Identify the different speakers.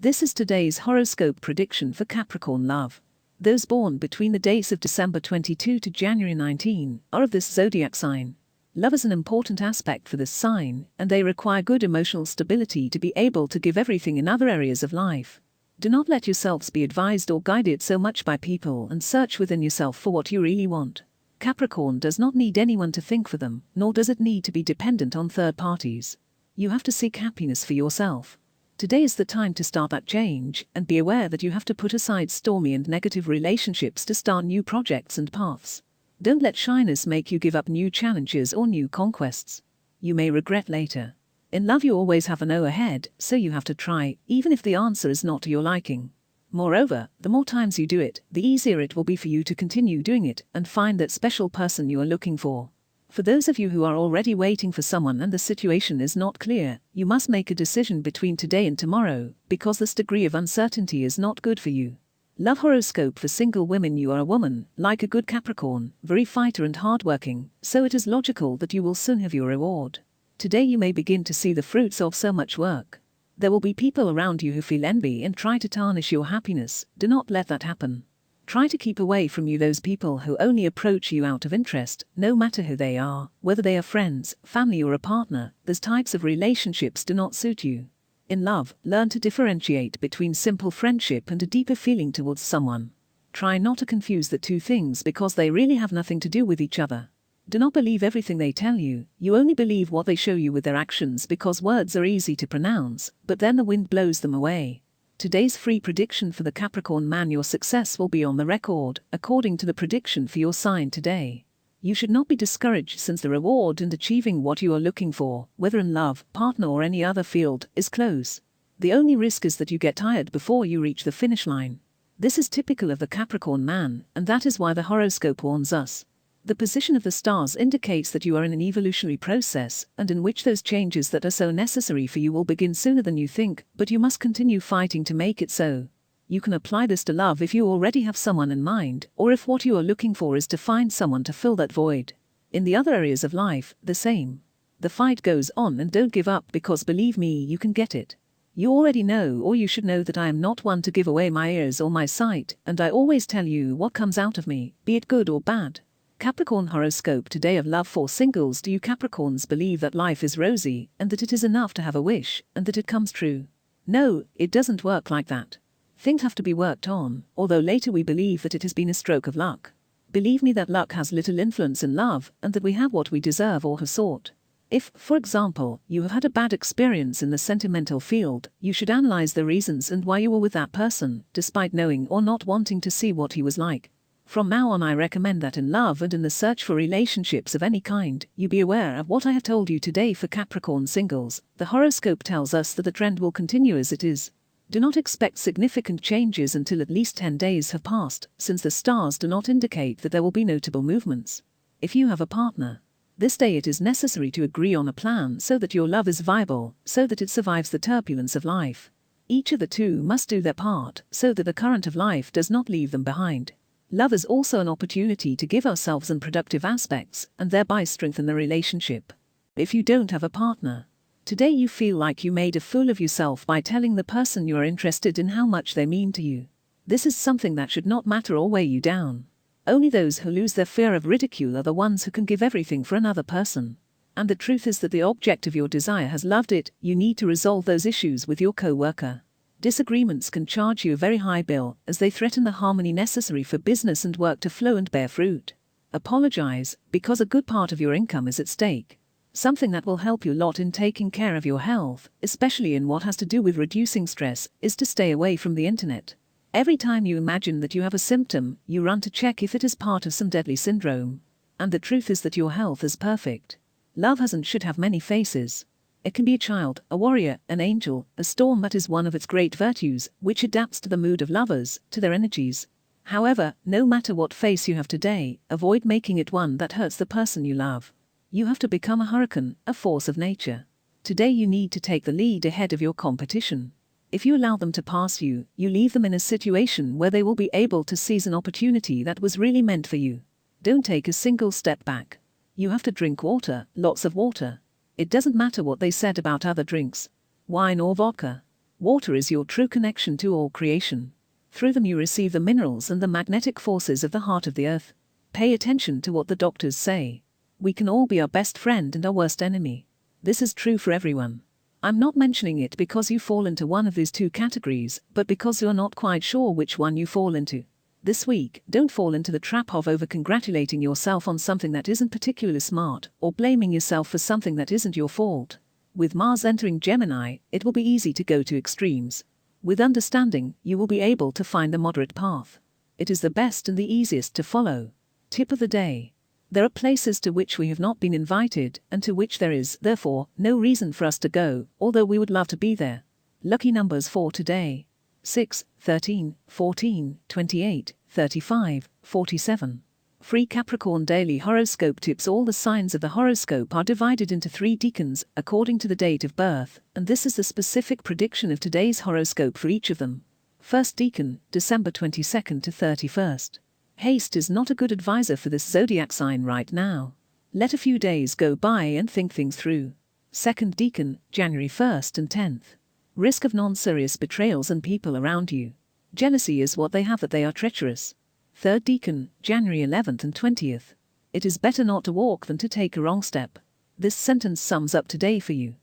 Speaker 1: This is today's horoscope prediction for Capricorn love. Those born between the dates of December 22 to January 19 are of this zodiac sign. Love is an important aspect for this sign, and they require good emotional stability to be able to give everything in other areas of life. Do not let yourselves be advised or guided so much by people, and search within yourself for what you really want. Capricorn does not need anyone to think for them, nor does it need to be dependent on third parties. You have to seek happiness for yourself. Today is the time to start that change, and be aware that you have to put aside stormy and negative relationships to start new projects and paths. Don't let shyness make you give up new challenges or new conquests. You may regret later. In love you always have a no ahead, so you have to try, even if the answer is not to your liking. Moreover, the more times you do it, the easier it will be for you to continue doing it and find that special person you are looking for. For those of you who are already waiting for someone and the situation is not clear, you must make a decision between today and tomorrow, because this degree of uncertainty is not good for you. Love horoscope for single women. You are a woman, like a good Capricorn, very fighter and hardworking, so it is logical that you will soon have your reward. Today you may begin to see the fruits of so much work. There will be people around you who feel envy and try to tarnish your happiness. Do not let that happen. Try to keep away from you those people who only approach you out of interest, no matter who they are, whether they are friends, family or a partner. Those types of relationships do not suit you. In love, learn to differentiate between simple friendship and a deeper feeling towards someone. Try not to confuse the two things because they really have nothing to do with each other. Do not believe everything they tell you. You only believe what they show you with their actions, because words are easy to pronounce, but then the wind blows them away. Today's free prediction for the Capricorn man: your success will be on the record, according to the prediction for your sign today. You should not be discouraged, since the reward in achieving what you are looking for, whether in love, partner or any other field, is close. The only risk is that you get tired before you reach the finish line. This is typical of the Capricorn man, and that is why the horoscope warns us. The position of the stars indicates that you are in an evolutionary process, and in which those changes that are so necessary for you will begin sooner than you think, but you must continue fighting to make it so. You can apply this to love if you already have someone in mind, or if what you are looking for is to find someone to fill that void. In the other areas of life, the same. The fight goes on, and don't give up, because believe me, you can get it. You already know, or you should know, that I am not one to give away my ears or my sight, and I always tell you what comes out of me, be it good or bad. Capricorn horoscope today of love for singles. Do you Capricorns believe that life is rosy, and that it is enough to have a wish, and that it comes true? No, it doesn't work like that. Things have to be worked on, although later we believe that it has been a stroke of luck. Believe me that luck has little influence in love, and that we have what we deserve or have sought. If, for example, you have had a bad experience in the sentimental field, you should analyze the reasons and why you were with that person, despite knowing or not wanting to see what he was like. From now on, I recommend that in love and in the search for relationships of any kind, you be aware of what I have told you today. For Capricorn singles, the horoscope tells us that the trend will continue as it is. Do not expect significant changes until at least 10 days have passed, since the stars do not indicate that there will be notable movements. If you have a partner, this day it is necessary to agree on a plan so that your love is viable, so that it survives the turbulence of life. Each of the two must do their part, so that the current of life does not leave them behind. Love is also an opportunity to give ourselves in productive aspects, and thereby strengthen the relationship. If you don't have a partner, today you feel like you made a fool of yourself by telling the person you are interested in how much they mean to you. This is something that should not matter or weigh you down. Only those who lose their fear of ridicule are the ones who can give everything for another person. And the truth is that the object of your desire has loved it. You need to resolve those issues with your co-worker. Disagreements can charge you a very high bill, as they threaten the harmony necessary for business and work to flow and bear fruit. Apologize, because a good part of your income is at stake. Something that will help you a lot in taking care of your health, especially in what has to do with reducing stress, is to stay away from the internet. Every time you imagine that you have a symptom, you run to check if it is part of some deadly syndrome. And the truth is that your health is perfect. Love has and should have many faces. It can be a child, a warrior, an angel, a storm. That is one of its great virtues, which adapts to the mood of lovers, to their energies. However, no matter what face you have today, avoid making it one that hurts the person you love. You have to become a hurricane, a force of nature. Today you need to take the lead ahead of your competition. If you allow them to pass you, you leave them in a situation where they will be able to seize an opportunity that was really meant for you. Don't take a single step back. You have to drink water, lots of water. It doesn't matter what they said about other drinks. Wine or vodka. Water is your true connection to all creation. Through them you receive the minerals and the magnetic forces of the heart of the earth. Pay attention to what the doctors say. We can all be our best friend and our worst enemy. This is true for everyone. I'm not mentioning it because you fall into one of these two categories, but because you're not quite sure which one you fall into. This week, don't fall into the trap of over-congratulating yourself on something that isn't particularly smart, or blaming yourself for something that isn't your fault. With Mars entering Gemini, it will be easy to go to extremes. With understanding, you will be able to find the moderate path. It is the best and the easiest to follow. Tip of the day. There are places to which we have not been invited, and to which there is, therefore, no reason for us to go, although we would love to be there. Lucky numbers for today: 6, 13, 14, 28, 35, 47. Free Capricorn Daily Horoscope Tips. All the signs of the horoscope are divided into 3 decans, according to the date of birth, and this is the specific prediction of today's horoscope for each of them. First decan, December 22nd to 31st. Haste is not a good advisor for this zodiac sign right now. Let a few days go by and think things through. Second decan, January 1st and 10th. Risk of non-serious betrayals and people around you. Jealousy is what they have that they are treacherous. Third decan, January 11th and 20th. It is better not to walk than to take a wrong step. This sentence sums up today for you.